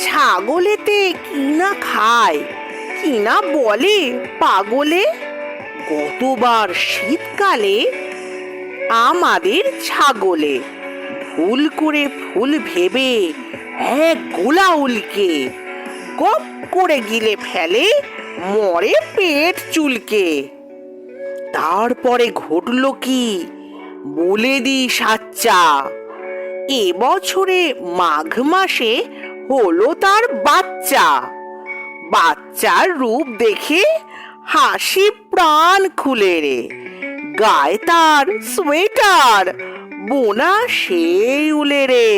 ছাগলেতে কিনা খায় কিনা বলে পাগলে। গতবার শীতকালে আমাদের ছাগলে ভুল করে ফুল ভেবে এক গোলা উল্কে গপ করে গিলে ফেলে, মরে পেট চুলকে। তারপরে ঘটল কি বলে দি সাচ্চা, এবছরে মাঘ মাসে হলো তার বাচ্চা। বাচ্চার রূপ দেখে হাসি প্রাণ খুলে রে, গায়ে তার সোয়েটার বোনা সেই উলে রে।